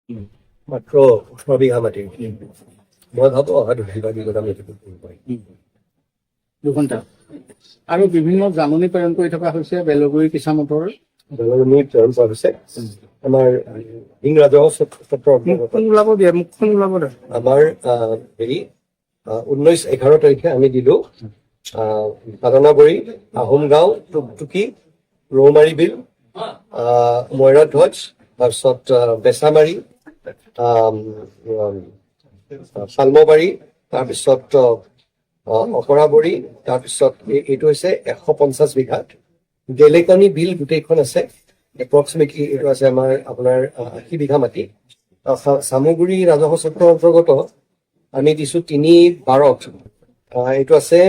মাত্ৰ 18 বিঘা মাটি মই ভাবো অহা 2 বিঘা আমি এইটো কৰিব পাৰিম 2 ঘণ্টা আৰু বিভিন্ন জাননী প্ৰেৰণ কৰি থকা হৈছে বেলগুৰি কিষাণমঠৰ বেলগুৰি প্ৰেৰণ কৰা হৈছে আমাৰ ইংৰাজৰ সত্ৰ মুখখন ওলাব দিয়ে আমাৰ হেৰি 19-11 তাৰিখে আমি দিলো পাদনাবৰী আহোম গাঁও টুকটুকি ৰৌমাৰী বিল ময়ৰা ধ্বজ তাৰপিছত বেচামাৰী শালমবাৰী তাৰপিছত অকৰাবৰী তাৰপিছত এইটো হৈছে 150 বিঘা গেলেকনি বিল গোটেইখন আছে এপ্ৰক্সিমেটলি এইটো আছে আমাৰ আপোনাৰ 80 বিঘা মাটি চামগুৰি ৰাজহ চক্ৰৰ অন্তৰ্গত আমি দিছো 3-12 এইটো আছে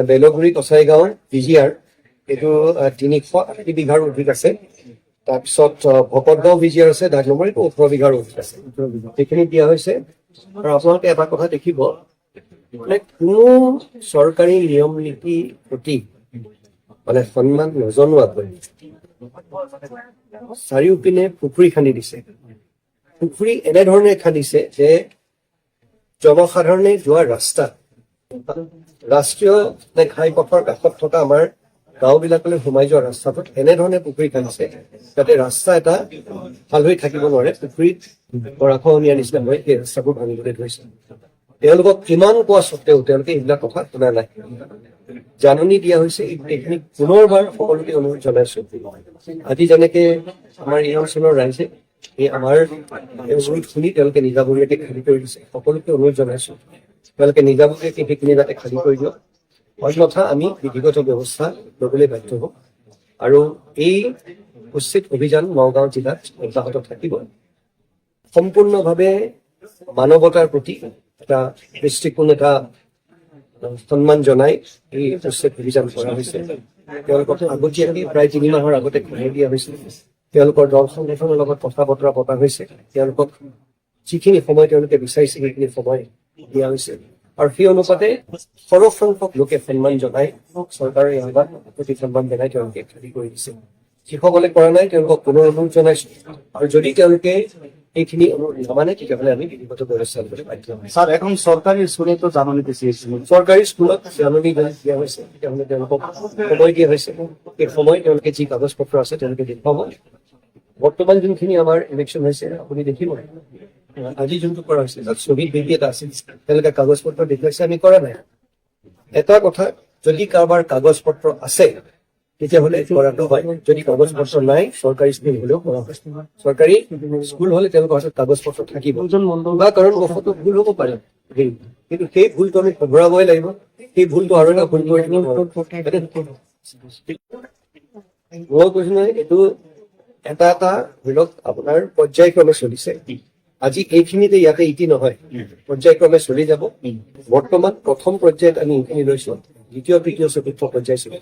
বেলগুৰি কছাৰী গাঁও বিজিআৰ এইটো 380 বিঘাৰ অধিক আছে তাৰপিছত ভকতগাঁও বিজিআৰ আছে 10 নম্বৰ এইটো 18 বিঘাৰ অধিক আছে এইখিনি দিয়া হৈছে আৰু আপোনালোকে এটা কথা দেখিব মানে কোনো চৰকাৰী নিয়ম নীতি প্ৰতি মানে সন্মান নজনোৱাকৈ চাৰিওপিনে পুখুৰী খান্দি দিছে পুখুৰী এনেধৰণে খান্দিছে যে জনসাধাৰণে যোৱা ৰাস্তা ৰাষ্ট্ৰীয় ঘাইপথৰ কাষত থকা আমাৰ গাঁওবিলাকলৈ সোমাই যোৱা ৰাস্তাটোত এনেধৰণে পুখুৰী খান্দিছে যাতে ৰাস্তা এটা ভাল হৈ থাকিব নোৱাৰে পুখুৰীত গৰাখহনীয়াৰ নিচিনা হৈ সেই ৰাস্তাবোৰ ভাঙিবলৈ ধৰিছে তেওঁলোকক কিমান কোৱা স্বত্তেও তেওঁলোকে এইবিলাক কথা শুনা নাই জাননী দিয়া হৈছে এইখিনি পুনৰবাৰ সকলোকে অনুৰোধ জনাইছো আজি যেনেকে আমাৰ এই অঞ্চলৰ ৰাইজে এই আমাৰ অনুৰোধ শুনি তেওঁলোকে নিজাববীয়াকৈ খালী কৰি দিছে সকলোকে অনুৰোধ জনাইছো তেওঁলোকে নিজাববীয়াকৈ সেইখিনি যাতে খালী কৰি দিয়ক অন্যথা আমি বিধিগত ব্যৱস্থা ল'বলৈ বাধ্য হ'ম আৰু এই উচিত অভিযান নগাঁও জিলাত অব্যাহত থাকিব সম্পূৰ্ণভাৱে মানৱতাৰ প্ৰতি এটা দৃষ্টিকোণ এটা সন্মান জনাই এই উচিত অভিযান কৰা হৈছে তেওঁলোকক আগতীয়াকৈ প্ৰায় 3 মাহৰ আগতে ঘূৰাই দিয়া হৈছিল তেওঁলোকৰ দল সংগঠনৰ লগত কথা বতৰা পতা হৈছে তেওঁলোকক যিখিনি সময় তেওঁলোকে বিচাৰিছে সেইখিনি সময় দিয়া হৈছে আৰু সেই অনুপাতে সৰহ সংখ্যক লোকে সন্মান জনাই চৰকাৰৰ এই আহ্বান প্ৰতি সন্মান জনাই তেওঁলোকে খালী কৰি দিছে যিসকলে কৰা নাই তেওঁলোকক পুনৰ অনুৰোধ জনাইছো আৰু যদি তেওঁলোকে এইখিনি অনুৰোধ নামানে তেতিয়াহ'লে আমি বিধিগত ব্যৱস্থা ল'বলৈ বাধ্য হ'ম স্যাৰ এখন সৰকাৰি স্কুলেতো জাননী দিছে চৰকাৰী স্কুলত জাননী দিয়া হৈছে তেতিয়াহ'লে তেওঁলোকক সময় দিয়া হৈছে এই সময় তেওঁলোকে যি কাগজ পত্ৰ আছে তেওঁলোকে দেখুৱাব বৰ্তমান যোনখিনি আমাৰ ইলেকশ্যন হৈছে আপুনি দেখিব আজি যোনটো কৰা হৈছে তাত শ্বহীদ বেদী এটা আছিল তেওঁলোকে কাগজ পত্ৰ দেখুৱাইছে আমি কৰা নাই এটা কথা যদি কাৰোবাৰ কাগজ পত্ৰ আছে তেতিয়াহ'লে কৰাটো হয় যদি কাগজ পত্ৰ নাই চৰকাৰী স্কুল হ'লেও কৰা হয় চৰকাৰী স্কুল হ'লে তেওঁলোকৰ হাতত কাগজ পত্ৰ থাকিব বা কাৰণবশতঃ ভুল হ'ব পাৰে কিন্তু সেই ভুলটো আমি শুধৰাবই লাগিব সেই ভুলটো আৰু এটা ভুল কৰি দিব মই কৈছো নহয় এইটো এটা এটা ধৰি লওক আপোনাৰ পৰ্যায়ক্ৰমে চলিছে আজি এইখিনিতে ইয়াতে ইতি নহয় পৰ্যায়ক্ৰমে চলি যাব বৰ্তমান প্ৰথম পৰ্যায়ত আমি এইখিনি লৈছো দ্বিতীয় তৃতীয় চতুৰ্থ পৰ্যায় চলি